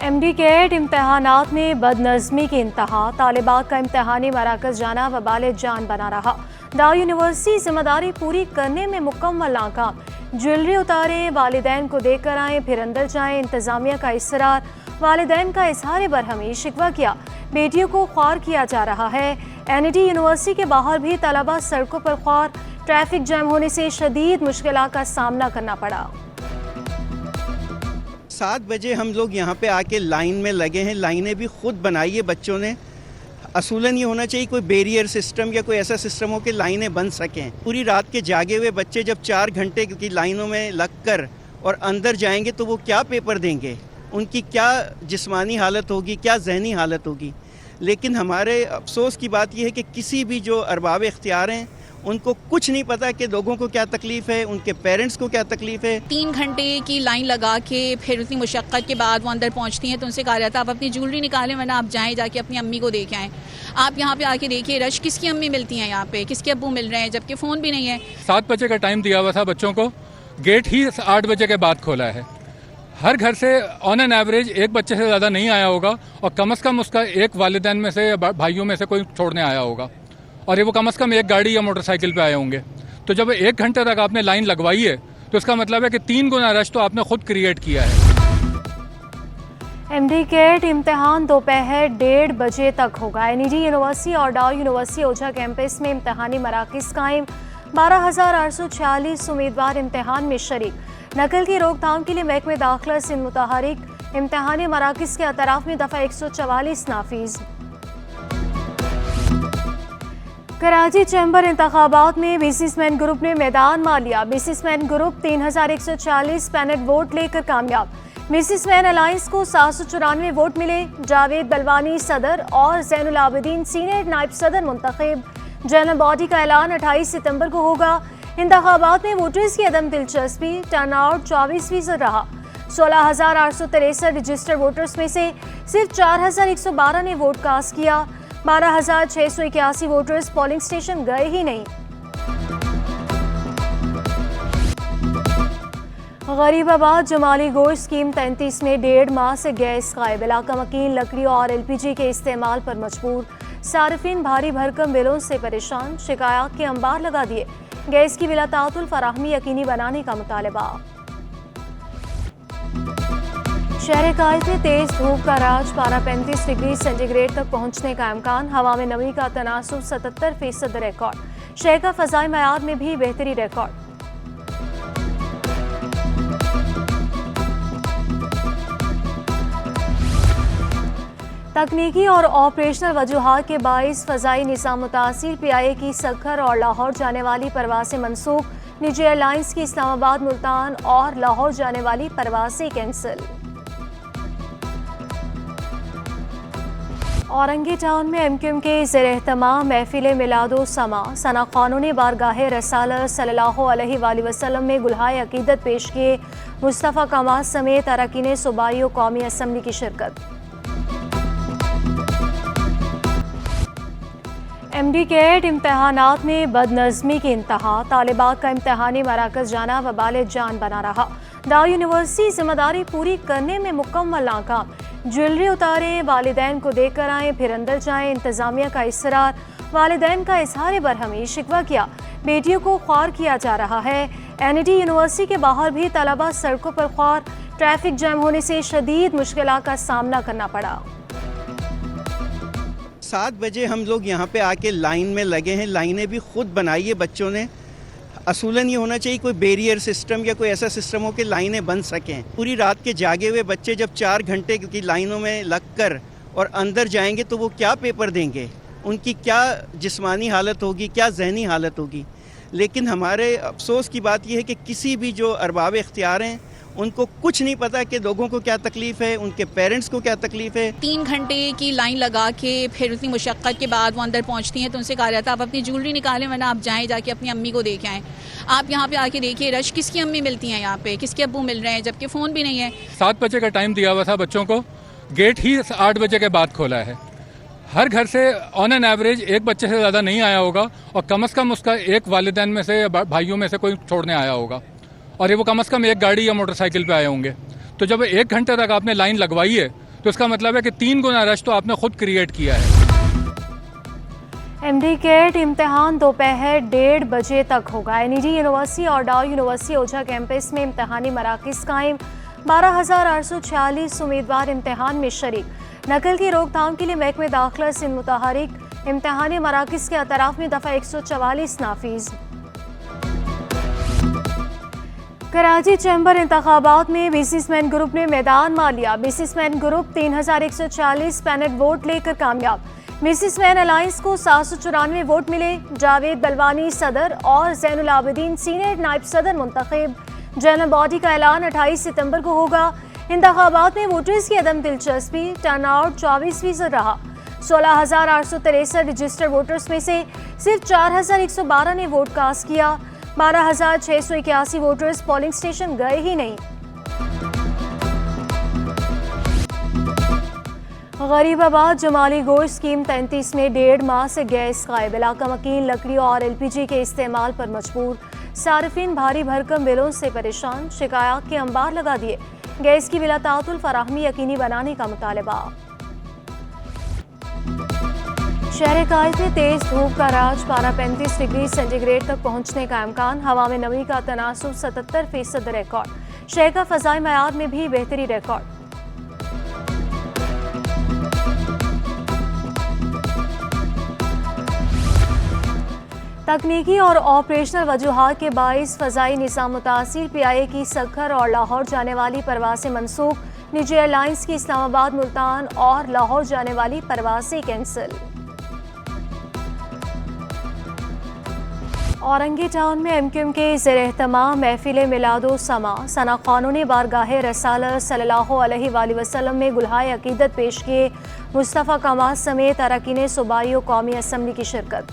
MD cat इम्तहानात में बदनज़मी की इंतहा, तालिबात का इम्तहानी मराकज़ जाना वबाल जान बना रहा। दाऊ यूनिवर्सिटी जिम्मेदारी पूरी करने में मुकम्मल नाकाम। ज्वेलरी उतारें, वालिदैन को देकर आएँ, फिर अंदर जाएँ। इंतज़ामिया का इसरार, वालिदैन का इजहार बरहमी, शिकवा किया, बेटियों को ख्वार किया जा रहा है। NIT यूनिवर्सिटी के बाहर भी तलबा सड़कों पर ख्वार, ट्रैफिक जैम होने से शदीद मुश्किलात का सामना करना पड़ा। 7 बजे हम लोग यहाँ पे आके लाइन में लगे हैं। लाइनें भी खुद बनाई है बच्चों ने। असूलन ये होना चाहिए कोई बैरियर सिस्टम या कोई ऐसा सिस्टम हो कि लाइनें बन सकें। पूरी रात के जागे हुए बच्चे जब 4 घंटे की लाइनों में लगकर और अंदर जाएंगे तो वो क्या पेपर देंगे, उनकी क्या जिस्मानी हालत होगी, क्या जहनी हालत होगी। लेकिन हमारे अफसोस की बात यह है कि किसी भी जो अरबाब इख्तियार हैं उनको कुछ नहीं पता कि लोगों को क्या तकलीफ़ है, उनके पेरेंट्स को क्या तकलीफ़ है। 3 घंटे की लाइन लगा के फिर उतनी मुशक्क़त के बाद वो अंदर पहुंचती हैं तो उनसे कहा जाता है आप अपनी ज्वेलरी निकालें वरना आप जाएं जाके अपनी अम्मी को देख आएँ। आप यहाँ पे आके देखिए रश, किसकी अम्मी मिलती हैं यहाँ पे, किसके अब्बू मिल रहे हैं, जबकि फ़ोन भी नहीं है। 7 बजे का टाइम दिया हुआ था बच्चों को, गेट ही 8 बजे के बाद खोला है। हर घर से ऑन एन एवरेज एक बच्चे से ज़्यादा नहीं आया होगा और कम से कम उसका एक वालिदैन में से या भाइयों में से कोई छोड़ने आया होगा, और ये वो कम से कम एक गाड़ी या मोटरसाइकिल पे आए होंगे। तो जब 1 घंटे तक आपने लाइन लगवाई है तो इसका मतलब है कि 3 गुना रश तो आपने खुद क्रिएट किया है। MD कैट इम्तहान दोपहर 1:30 बजे तक होगा। NIT यूनिवर्सिटी और दाऊ यूनिवर्सिटी ओझा कैंपस में इम्तहानी मराकज़ कायम। 12,846 उम्मीदवार इम्तहान में शरीक। नकल की रोकथाम के लिए महकमे दाखिला से मुतहरिक। इम्तहानी मराकज़ के अतराफ में दफ़ा 144 नाफिज। कराची चैम्बर इंतखाबात में बिजनेसमैन ग्रुप ने मैदान मार लिया। बिजनेसमैन ग्रुप 3,140 पैनल वोट लेकर कामयाब। बिजनेसमैन अलायंस को 794 वोट मिले। जावेद बलवानी सदर और जैनुल आबिदीन सीनियर नायब सदर मुंतखब। जनरल बॉडी का ऐलान 28 सितंबर को होगा। इंतखाबात में वोटर्स की अदम दिलचस्पी, टर्नआउट 24% रहा। 16,863 रजिस्टर्ड वोटर्स में से सिर्फ 4,112 ने वोट कास्ट किया। 12,681 वोटर्स पोलिंग स्टेशन गए ही नहीं। गरीबाबाद जमाली गोश्त स्कीम 33 में 1.5 माह से गैस गायब। इलाका मकीन लकड़ी और LPG के इस्तेमाल पर मजबूर। सार्फिन भारी भरकम बिलों से परेशान, शिकायत के अंबार लगा दिए। गैस की बिला तातुल फराहमी यकीनी बनाने का मुतालबा। शहर कायद में तेज धूप का राज, पारा 35 डिग्री सेंटीग्रेड तक पहुंचने का इम्कान। हवा में नमी का तनासुब 77% रिकॉर्ड। शहर का फ़ज़ाई मयार में भी बेहतरी रिकॉर्ड। तकनीकी और ऑपरेशनल वजूहात के बाइस फ़ज़ाई निज़ाम मुतासिर। PIA की सक्खर और लाहौर जाने वाली परवासें मनसूख। निजी एयरलाइंस की इस्लामाबाद, मुल्तान और लाहौर जाने वाली परवासें कैंसिल। औरंगी टाउन में MQM के ज़ेर-ए-एहतमाम महफिल मिलादो समा। सना खानों ने बारगाह रसालत सल्लल्लाहु अलैहि वसल्लम में गुलहाए अकीदत पेश किए। मुस्तफ़ा कमाल समेत अरकान सूबाई और कौमी असम्बली की शिरकत। MD कैट इम्तहानात में बदनज़मी की इंतहा, तालिबात का इम्तहानी मराकज़ जाना वबाल जान बना रहा। दाऊ यूनिवर्सिटी जिम्मेदारी पूरी करने में मुकम्मल नाकाम। ज्वेलरी उतारें, वालिदैन को देकर आएँ, फिर अंदर जाएँ। इंतज़ामिया का इसरार, वालिदैन का इजहार बरहमी, शिकवा किया, बेटियों को ख्वार किया जा रहा है। NIT यूनिवर्सिटी के बाहर भी तलबा सड़कों पर ख्वार, ट्रैफिक जैम होने से शदीद मुश्किलात का सामना करना पड़ा। 7 बजे हम लोग यहाँ पे आके लाइन में लगे हैं। लाइनें भी खुद बनाई है बच्चों ने। असूलन ये होना चाहिए कोई बैरियर सिस्टम या कोई ऐसा सिस्टम हो कि लाइनें बन सकें। पूरी रात के जागे हुए बच्चे जब 4 घंटे की लाइनों में लगकर और अंदर जाएंगे तो वो क्या पेपर देंगे, उनकी क्या जिस्मानी हालत होगी, क्या जहनी हालत होगी। लेकिन हमारे अफसोस की बात यह है कि किसी भी जो अरबाब इख्तियार हैं उनको कुछ नहीं पता कि लोगों को क्या तकलीफ़ है, उनके पेरेंट्स को क्या तकलीफ़ है। 3 घंटे की लाइन लगा के फिर उतनी मुशक्क़त के बाद वो अंदर पहुंचती हैं तो उनसे कहा जाता है आप अपनी ज्वेलरी निकालें वरना आप जाएं जाके अपनी अम्मी को देख आएँ। आप यहाँ पे आके देखिए रश, किसकी अम्मी मिलती हैं यहाँ पे, किसके अब्बू मिल रहे हैं, जबकि फ़ोन भी नहीं है। 7 बजे का टाइम दिया हुआ था बच्चों को, गेट ही 8 बजे के बाद खोला है। हर घर से ऑन एन एवरेज एक बच्चे से ज़्यादा नहीं आया होगा और कम से कम उसका एक वालिदैन में से या भाइयों में से कोई छोड़ने आया होगा, और ये वो कम से कम एक गाड़ी या मोटरसाइकिल पे आए होंगे। तो जब 1 घंटे तक आपने लाइन लगवाई है तो इसका मतलब है कि 3 गुना रश तो आपने खुद क्रिएट किया है। एमडी कैट इम्तिहान दोपहर 1:30 बजे तक होगा। एनईडी यूनिवर्सिटी और डाउ यूनिवर्सिटी ओझा कैंपस में इम्तिहानी मराकज़ कायम। 12,846 उम्मीदवार इम्तिहान में शरीक। नकल की रोकथाम के लिए महकमे दाखिला सिंध मुतहरिक। इम्तिहानी मराकज़ के अतराफ में दफ़ा 144 नाफिज। कराची चैम्बर इंतखाबात में बिजनेसमैन ग्रुप ने मैदान मार लिया। बिजनेसमैन ग्रुप 3,140 पैनल वोट लेकर कामयाब। बिजनेसमैन अलायंस को 794 वोट मिले। जावेद बलवानी सदर और जैनुल आबिदीन सीनियर नायब सदर मुंतखब। जनरल बॉडी का ऐलान 28 सितंबर को होगा। इंतखाबात में वोटर्स की अदम दिलचस्पी। टर्नआउट 24% रहा। 16,863 रजिस्टर्ड वोटर्स में से सिर्फ 4,112 ने वोट कास्ट किया। 12,681 वोटर्स पोलिंग स्टेशन गए ही नहीं। गरीबाबाद जमाली गोश्त स्कीम 33 में 1.5 माह से गैस गायब। इलाका मकीन लकड़ी और LPG के इस्तेमाल पर मजबूर। सार्फिन भारी भरकम बिलों से परेशान। शिकायत के अंबार लगा दिए। गैस की बिला तातुल फराहमी यकीनी बनाने का मुतालबा। शहर कायद में तेज धूप का राज। पारा 35 डिग्री सेंटीग्रेड तक पहुंचने का इम्कान। हवा में नमी का तनासुब 77% रिकॉर्ड। शहर का फ़ज़ाई मयार में भी बेहतरी रिकॉर्ड। तकनीकी और ऑपरेशनल वजूहात के बाइस फ़ज़ाई निज़ाम मुतासिर। PIA की सक्खर और लाहौर जाने वाली परवासें मनसूख। निजी एयरलाइंस की इस्लामाबाद, मुल्तान और लाहौर जाने वाली परवासें कैंसिल। औरंगी टाउन में MQM के ज़ेर-ए-एहतमाम महफिल मिलादो समा। सना खानों ने बारगाह रसालत सल्लल्लाहु अलैहि वसल्लम में गुलहाए अकीदत पेश किए। मुस्तफ़ा कमाल समेत अरकान सूबाई और कौमी असम्बली की शिरकत।